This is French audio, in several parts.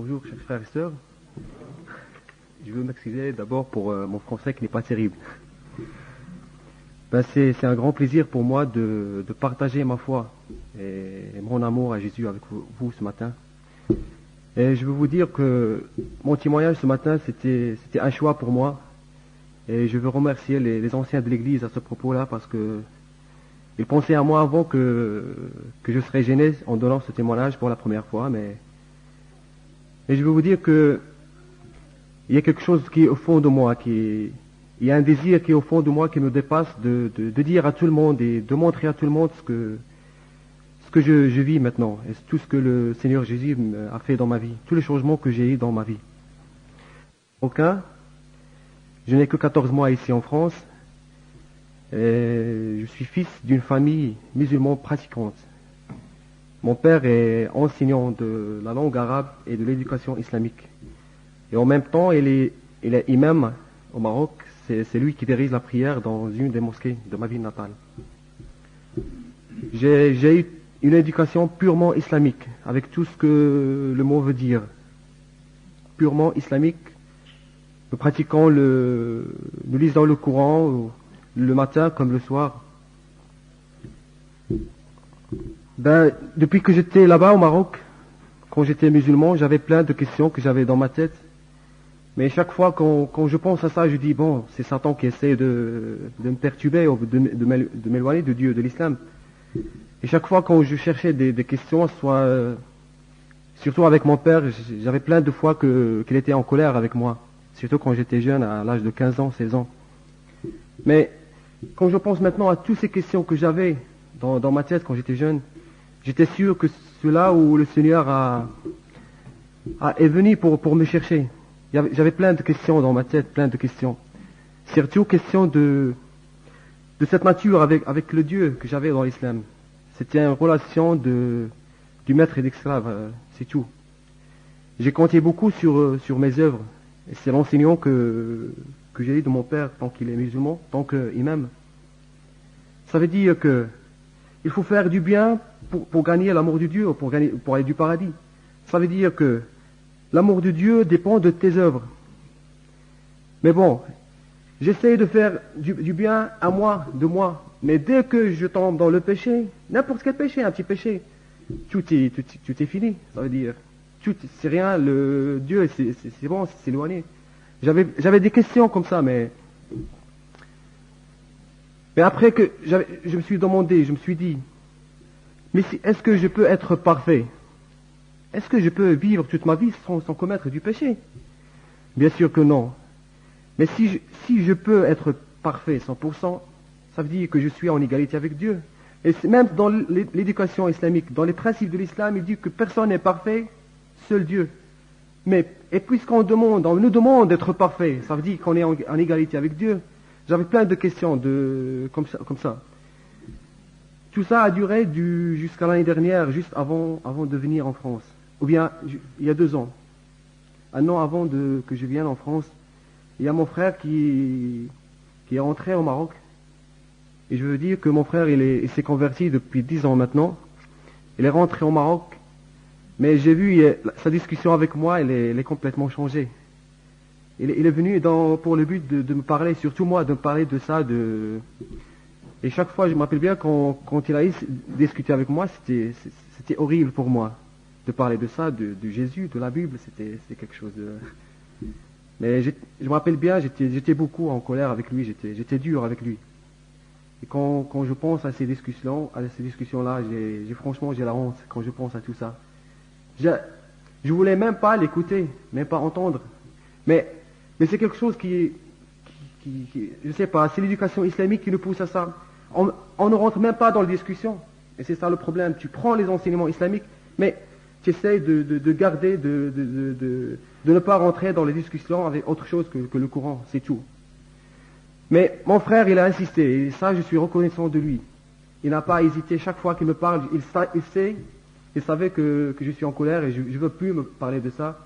Bonjour, chers frères et sœurs. Je veux m'excuser d'abord pour mon français qui n'est pas terrible. C'est un grand plaisir pour moi de partager ma foi et mon amour à Jésus avec vous ce matin. Et je veux vous dire que mon témoignage ce matin, c'était un choix pour moi. Et je veux remercier les anciens de l'Église à ce propos-là parce que ils pensaient à moi avant que je serais gêné en donnant ce témoignage pour la première fois. Mais je veux vous dire que il y a quelque chose qui est au fond de moi, il y a un désir qui est au fond de moi qui me dépasse de dire à tout le monde et de montrer à tout le monde ce que je vis maintenant et tout ce que le Seigneur Jésus a fait dans ma vie, tous les changements que j'ai eu dans ma vie. Je n'ai que 14 mois ici en France et je suis fils d'une famille musulmane pratiquante. Mon père est enseignant de la langue arabe et de l'éducation islamique. Et en même temps, il est imam au Maroc. C'est lui qui dirige la prière dans une des mosquées de ma ville natale. J'ai eu une éducation purement islamique, avec tout ce que le mot veut dire. Purement islamique, nous pratiquons nous lisons le Coran le matin comme le soir. Depuis que j'étais là-bas au Maroc, quand j'étais musulman, j'avais plein de questions que j'avais dans ma tête. Mais chaque fois quand je pense à ça, je dis, bon, c'est Satan qui essaie de me perturber, ou de m'éloigner de Dieu, de l'islam. Et chaque fois quand je cherchais des questions, surtout avec mon père, j'avais plein de fois qu'il était en colère avec moi. Surtout quand j'étais jeune, à l'âge de 15 ans, 16 ans. Mais quand je pense maintenant à toutes ces questions que j'avais dans ma tête quand j'étais jeune, j'étais sûr que c'est là où le Seigneur est venu pour me chercher. J'avais plein de questions dans ma tête, plein de questions. Surtout questions de cette nature avec le Dieu que j'avais dans l'islam. C'était une relation du maître et d'esclave, c'est tout. J'ai compté beaucoup sur mes œuvres. Et c'est l'enseignement que j'ai eu de mon père, tant qu'il est musulman, tant qu'imam. Ça veut dire que il faut faire du bien pour gagner l'amour de Dieu, pour aller du paradis. Ça veut dire que l'amour de Dieu dépend de tes œuvres. Mais bon, j'essaie de faire du bien à moi, de moi. Mais dès que je tombe dans le péché, n'importe quel péché, un petit péché, tout est fini. Ça veut dire, c'est rien, le Dieu, c'est bon, c'est éloigné. J'avais des questions comme ça, mais après que je me suis demandé, je me suis dit, mais est-ce que je peux être parfait? Est-ce que je peux vivre toute ma vie sans commettre du péché? Bien sûr que non. Mais si je peux être parfait 100%, ça veut dire que je suis en égalité avec Dieu. Et même dans l'éducation islamique, dans les principes de l'islam, il dit que personne n'est parfait, seul Dieu. Et puisqu'on nous demande d'être parfait, ça veut dire qu'on est en égalité avec Dieu. J'avais plein de questions comme ça. Tout ça a duré jusqu'à l'année dernière, juste avant de venir en France. Ou bien, il y a 2 ans. Un an avant que je vienne en France, il y a mon frère qui est rentré au Maroc. Et je veux dire que mon frère, il s'est converti depuis 10 ans maintenant. Il est rentré au Maroc. Mais j'ai vu, sa discussion avec moi, elle est complètement changée. Il est venu pour le but de me parler, surtout moi, de me parler de ça, Et chaque fois, je me rappelle bien, quand il a discuté avec moi, c'était horrible pour moi de parler de ça, de Jésus, de la Bible, c'était quelque chose de... Mais je me rappelle bien, j'étais beaucoup en colère avec lui, j'étais dur avec lui. Et quand je pense à ces discussions-là, franchement, j'ai la honte quand je pense à tout ça. Je voulais même pas l'écouter, même pas entendre. Mais c'est quelque chose qui je sais pas, c'est l'éducation islamique qui nous pousse à ça. On ne rentre même pas dans la discussion. Et c'est ça le problème. Tu prends les enseignements islamiques, mais tu essaies de garder, de ne pas rentrer dans les discussions avec autre chose que le Coran. C'est tout. Mais mon frère, il a insisté. Et ça, je suis reconnaissant de lui. Il n'a pas hésité. Chaque fois qu'il me parle, il savait que je suis en colère et je ne veux plus me parler de ça.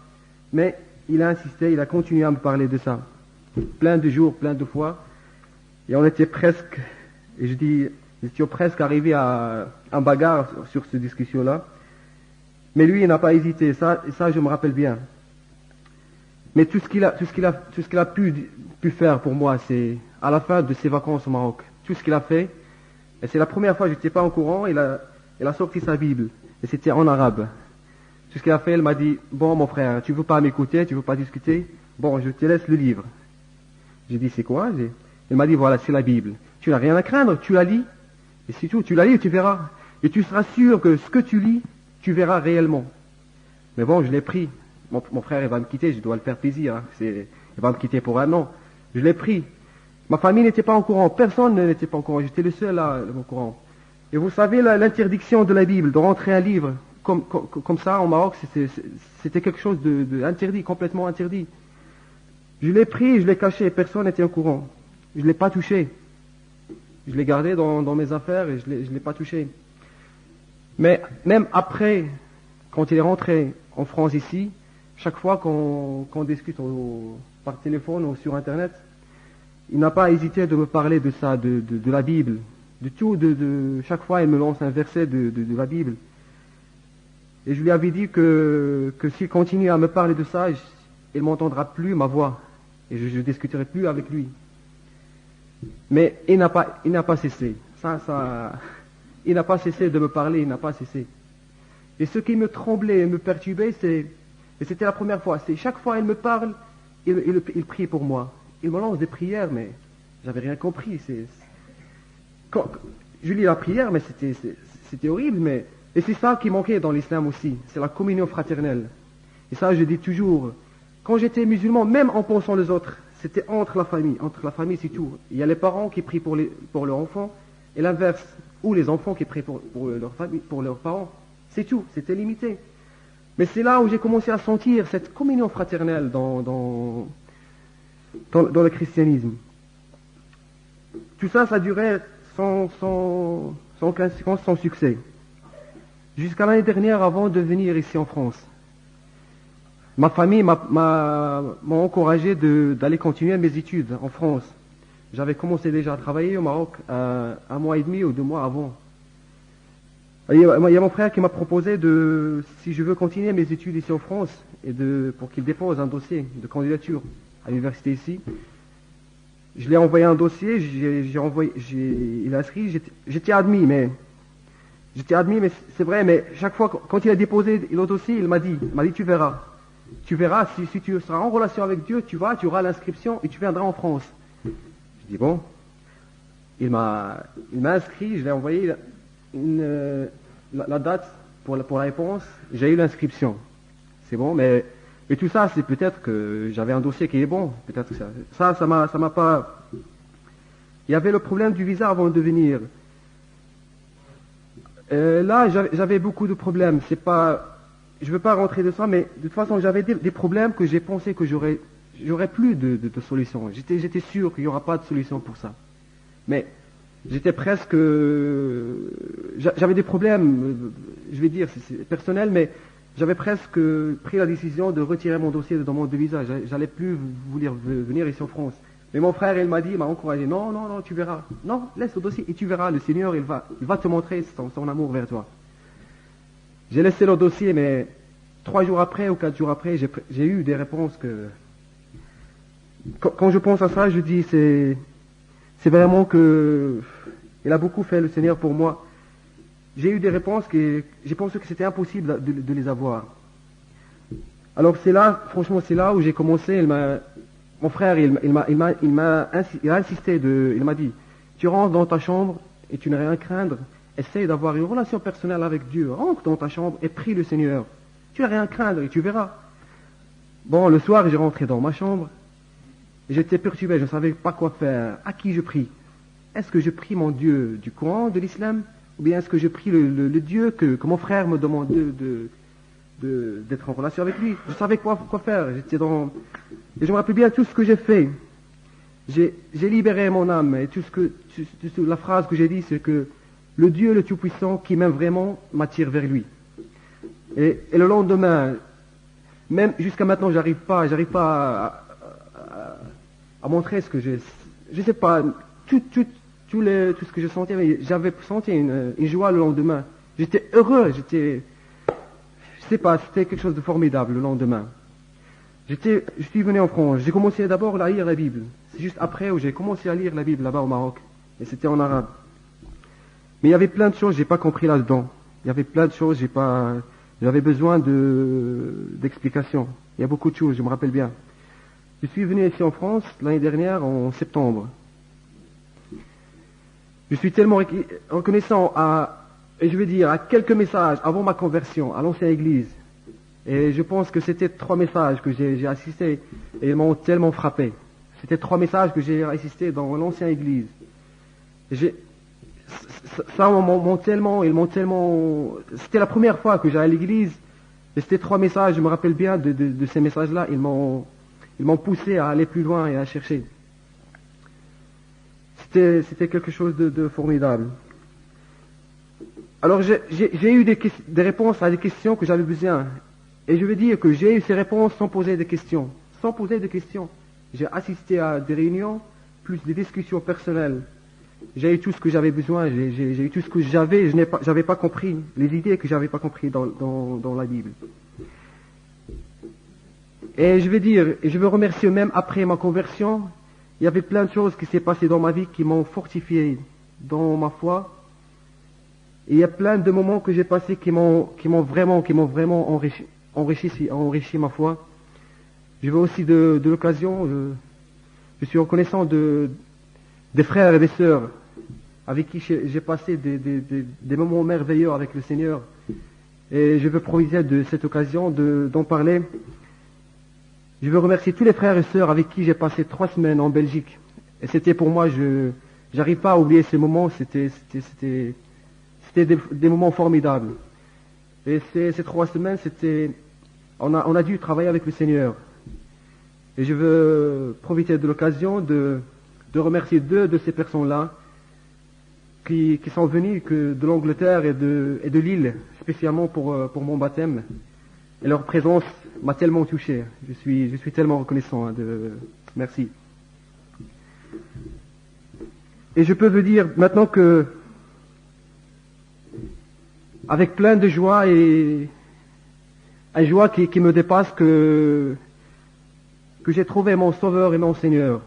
Mais il a insisté, il a continué à me parler de ça. Plein de jours, plein de fois. Et on était presque, nous étions presque arrivés à un bagarre sur cette discussion-là. Mais lui, il n'a pas hésité, ça je me rappelle bien. Mais tout ce qu'il a pu faire pour moi, c'est à la fin de ses vacances au Maroc. Tout ce qu'il a fait, et c'est la première fois que je n'étais pas au courant, il a sorti sa Bible, et c'était en arabe. Tout ce qu'il a fait, il m'a dit, bon mon frère, tu veux pas m'écouter, tu veux pas discuter, bon je te laisse le livre. J'ai dit, c'est quoi? Il m'a dit, voilà, c'est la Bible. Tu n'as rien à craindre, tu la lis, et c'est tout, tu la lis et tu verras. Et tu seras sûr que ce que tu lis, tu verras réellement. Mais bon, je l'ai pris. Mon frère, il va me quitter, je dois le faire plaisir. Hein. Il va me quitter pour un an. Je l'ai pris. Ma famille n'était pas au courant, personne n'était pas au courant, j'étais le seul là au courant. Et vous savez, l'interdiction de la Bible, de rentrer un livre comme ça au Maroc, c'était quelque chose de interdit, complètement interdit. Je l'ai pris, je l'ai caché, personne n'était au courant. Je ne l'ai pas touché. Je l'ai gardé dans mes affaires et je ne l'ai pas touché. Mais même après, quand il est rentré en France ici, chaque fois qu'on discute par téléphone ou sur Internet, il n'a pas hésité de me parler de ça, de la Bible, de tout, chaque fois il me lance un verset de la Bible. Et je lui avais dit que s'il continue à me parler de ça, il ne m'entendra plus ma voix, et je ne discuterai plus avec lui. Mais il n'a pas cessé. Il n'a pas cessé de me parler, il n'a pas cessé. Et ce qui me tremblait et me perturbait, et c'était la première fois, c'est chaque fois il me parle, il prie pour moi. Il me lance des prières, mais j'avais rien compris. Quand je lis la prière, mais c'était horrible, et c'est ça qui manquait dans l'islam aussi, c'est la communion fraternelle. Et ça, je dis toujours, quand j'étais musulman, même en pensant les autres, c'était entre la famille c'est tout. Il y a les parents qui prient pour leurs enfants, et l'inverse, ou les enfants qui prient pour leur famille, pour leurs parents. C'est tout, c'était limité. Mais c'est là où j'ai commencé à sentir cette communion fraternelle dans le christianisme. Tout ça, ça durait sans conséquence, sans succès. Jusqu'à l'année dernière, avant de venir ici en France. Ma famille m'a encouragé d'aller continuer mes études en France. J'avais commencé déjà à travailler au Maroc un mois et demi ou 2 mois avant. Il y a mon frère qui m'a proposé si je veux continuer mes études ici en France, pour qu'il dépose un dossier de candidature à l'université ici. Je lui ai envoyé un dossier, il a inscrit, j'étais admis, mais c'est vrai, mais chaque fois, quand il a déposé le dossier, il m'a dit, tu verras, si tu seras en relation avec Dieu, tu auras l'inscription et tu viendras en France. Je dis bon, il m'a inscrit, je l'ai envoyé la date pour la réponse, j'ai eu l'inscription. C'est bon, mais tout ça, c'est peut-être que j'avais un dossier qui est bon, peut-être que ça m'a pas. Il y avait le problème du visa avant de venir. Là, j'avais beaucoup de problèmes. Je veux pas rentrer de ça, mais de toute façon, j'avais des problèmes que j'ai pensé que j'aurais plus de solution. J'étais sûr qu'il y aura pas de solution pour ça. Mais j'étais presque, j'avais des problèmes, je vais dire, c'est personnel, mais j'avais presque pris la décision de retirer mon dossier de demande de visa. J'allais plus vouloir venir ici en France. Mais mon frère, il m'a encouragé. Non, tu verras. Non, laisse le dossier et tu verras. Le Seigneur, il va te montrer son amour vers toi. J'ai laissé le dossier, mais 3 jours après ou 4 jours après, j'ai eu des réponses que... Quand je pense à ça, je dis, c'est vraiment que... Il a beaucoup fait, le Seigneur, pour moi. J'ai eu des réponses que j'ai pensé que c'était impossible de les avoir. Alors franchement, c'est là où j'ai commencé. Mon frère, il a insisté, il m'a dit, tu rentres dans ta chambre et tu n'as rien à craindre. Essaye d'avoir une relation personnelle avec Dieu. Rentre dans ta chambre et prie le Seigneur. Tu n'as rien à craindre et tu verras. Bon, le soir, j'ai rentré dans ma chambre. J'étais perturbé, je ne savais pas quoi faire. À qui je prie? Est-ce que je prie mon Dieu du Coran, de l'islam? Ou bien est-ce que je prie le Dieu que mon frère me demande d'être en relation avec lui? Je savais quoi faire. Et je me rappelle bien tout ce que j'ai fait. J'ai libéré mon âme. Et la phrase que j'ai dit, c'est que le Dieu le Tout-Puissant qui m'aime vraiment m'attire vers lui. Et le lendemain, même jusqu'à maintenant, j'arrive pas à montrer ce que je sais pas, tout ce que je sentais, mais j'avais senti une joie le lendemain. J'étais heureux, Je sais pas, c'était quelque chose de formidable le lendemain. Je suis venu en France. J'ai commencé d'abord à lire la Bible. C'est juste après où j'ai commencé à lire la Bible là-bas au Maroc. Et c'était en arabe. Mais il y avait plein de choses que j'ai pas compris là-dedans. Il y avait plein de choses, j'avais besoin d'explications. Il y a beaucoup de choses, je me rappelle bien. Je suis venu ici en France l'année dernière en septembre. Je suis tellement reconnaissant et je veux dire, à quelques messages avant ma conversion à l'ancienne église. Et je pense que c'était 3 messages que j'ai assistés et ils m'ont tellement frappé. C'était 3 messages que j'ai assistés dans l'ancienne église. Ça ils m'ont tellement, c'était la première fois que j'allais à l'église, et c'était 3 messages, je me rappelle bien de ces messages-là, ils m'ont poussé à aller plus loin et à chercher. C'était quelque chose de formidable. Alors j'ai eu des réponses à des questions que j'avais besoin. Et je veux dire que j'ai eu ces réponses sans poser de questions. Sans poser de questions. J'ai assisté à des réunions, plus des discussions personnelles. J'ai eu tout ce que j'avais besoin, j'ai eu tout ce que j'avais pas compris, les idées que j'avais pas compris dans la Bible. Et je veux remercier même après ma conversion, il y avait plein de choses qui s'est passées dans ma vie qui m'ont fortifié dans ma foi. Et il y a plein de moments que j'ai passés qui m'ont vraiment enrichi ma foi. Je veux aussi de l'occasion, je suis reconnaissant des frères et des sœurs avec qui j'ai passé des moments merveilleux avec le Seigneur. Et je veux profiter de cette occasion d'en parler. Je veux remercier tous les frères et sœurs avec qui j'ai passé 3 semaines en Belgique. Et c'était pour moi, j'arrive pas à oublier ces moments, c'était des moments formidables. Et ces 3 semaines, on a dû travailler avec le Seigneur. Et je veux profiter de l'occasion de remercier 2 de ces personnes-là qui sont venues de l'Angleterre et de Lille, spécialement pour mon baptême. Et leur présence m'a tellement touché. Je suis tellement reconnaissant. Merci. Et je peux vous dire maintenant que, avec plein de joie et une joie qui me dépasse, que j'ai trouvé mon Sauveur et mon Seigneur.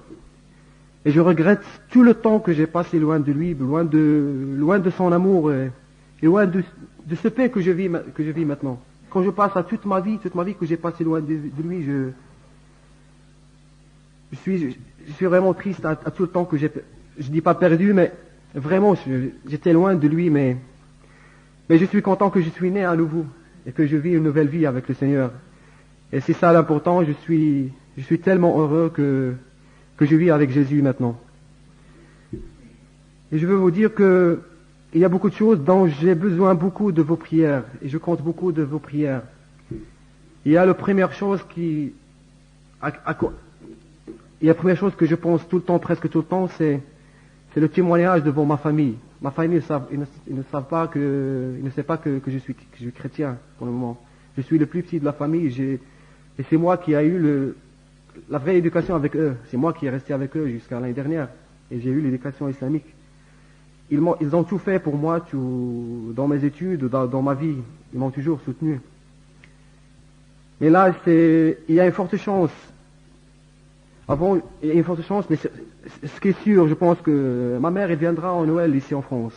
Et je regrette tout le temps que j'ai passé loin de lui, loin de son amour et loin de ce paix que je vis maintenant. Quand je passe à toute ma vie que j'ai passé loin de lui, je suis vraiment triste à tout le temps que je dis pas perdu, mais vraiment j'étais loin de lui, mais je suis content que je suis né à nouveau et que je vis une nouvelle vie avec le Seigneur. Et c'est ça l'important, je suis tellement heureux que je vis avec Jésus maintenant. Et je veux vous dire que il y a beaucoup de choses dont j'ai besoin beaucoup de vos prières, et je compte beaucoup de vos prières. Il y a la première chose que je pense tout le temps, presque tout le temps, c'est le témoignage devant ma famille. Ma famille, ils ne savent pas que je suis chrétien pour le moment. Je suis le plus petit de la famille, et c'est moi qui ai eu la vraie éducation avec eux. C'est moi qui ai resté avec eux jusqu'à l'année dernière, et j'ai eu l'éducation islamique. Ils ont tout fait pour moi, dans mes études, dans ma vie. Ils m'ont toujours soutenu. Mais là, il y a une forte chance. Il y a une forte chance, mais ce qui est sûr, je pense que ma mère, elle viendra en Noël ici en France.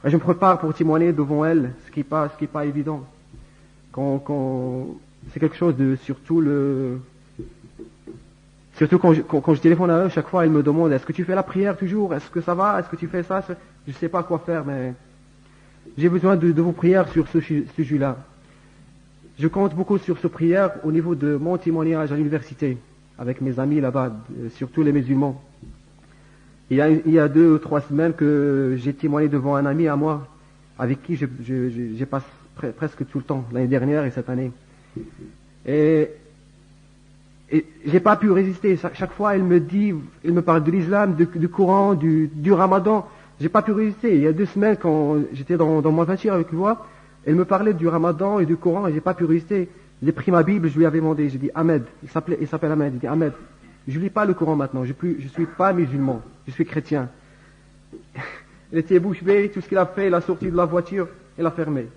Et je me prépare pour témoigner devant elle, ce qui est pas évident. C'est quelque chose surtout quand je téléphone à eux, chaque fois, ils me demandent, est-ce que tu fais la prière toujours? Est-ce que ça va? Est-ce que tu fais ça? Je ne sais pas quoi faire, mais j'ai besoin de vos prières sur ce sujet-là. Je compte beaucoup sur ces prières au niveau de mon témoignage à l'université, avec mes amis là-bas, surtout les musulmans. Il y a 2 ou 3 semaines que j'ai témoigné devant un ami à moi, avec qui je passe presque tout le temps, l'année dernière et cette année. Et j'ai pas pu résister. Chaque fois, il me parle de l'islam, du Coran, du Ramadan. J'ai pas pu résister. Il y a 2 semaines, quand j'étais dans ma voiture avec moi, elle me parlait du Ramadan et du Coran, et j'ai pas pu résister. J'ai pris ma Bible, je lui avais demandé, j'ai dit, Ahmed, il s'appelle Ahmed, il dit, Ahmed, je lis pas le Coran maintenant, je suis pas musulman, je suis chrétien. Il était bouche bée, tout ce qu'il a fait, il a sorti de la voiture, il a fermé.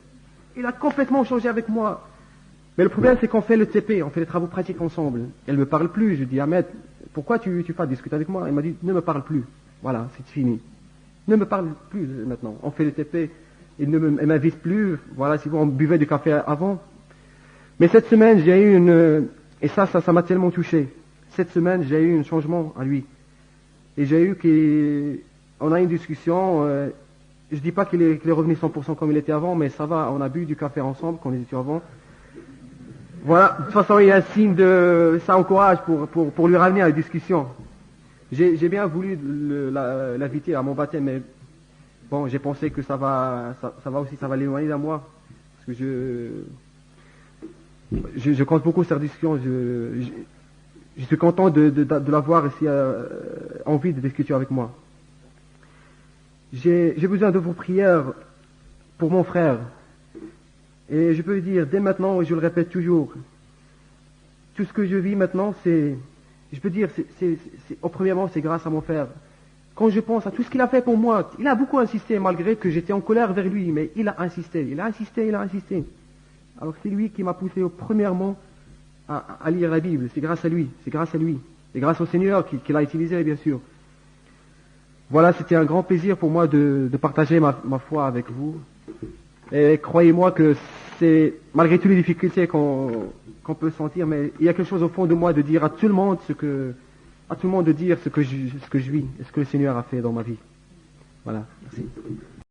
Il a complètement changé avec moi. Mais le problème, c'est qu'on fait le TP, on fait les travaux pratiques ensemble. Elle ne me parle plus. Je dis, Ahmed, pourquoi tu vas discuter avec moi? Elle m'a dit, ne me parle plus. Voilà, c'est fini. Ne me parle plus maintenant. On fait le TP. Elle ne m'invite plus. Voilà, si vous, on buvait du café avant. Mais cette semaine, j'ai eu et ça m'a tellement touché. Cette semaine, j'ai eu un changement à lui. Et j'ai eu on a eu une discussion, je dis pas qu'il est revenu 100% comme il était avant, mais ça va, on a bu du café ensemble, quand on était avant. Voilà, de toute façon, il y a un signe ça encourage pour lui ramener à la discussion. J'ai bien voulu l'inviter à mon baptême, mais bon, j'ai pensé que ça va l'éloigner de moi. Parce que je compte beaucoup sur cette discussion. Je suis content de l'avoir ici, envie de discuter avec moi. J'ai besoin de vos prières pour mon frère. Et je peux le dire dès maintenant, et je le répète toujours, tout ce que je vis maintenant, premièrement, c'est grâce à mon frère. Quand je pense à tout ce qu'il a fait pour moi, il a beaucoup insisté, malgré que j'étais en colère vers lui, mais il a insisté. Alors c'est lui qui m'a poussé premièrement à lire la Bible. C'est grâce à lui. C'est grâce au Seigneur qui l'a utilisé, bien sûr. Voilà, c'était un grand plaisir pour moi de partager ma foi avec vous. Et croyez-moi que c'est, malgré toutes les difficultés qu'on peut sentir, mais il y a quelque chose au fond de moi de dire à tout le monde ce que je vis, et ce que le Seigneur a fait dans ma vie. Voilà, merci.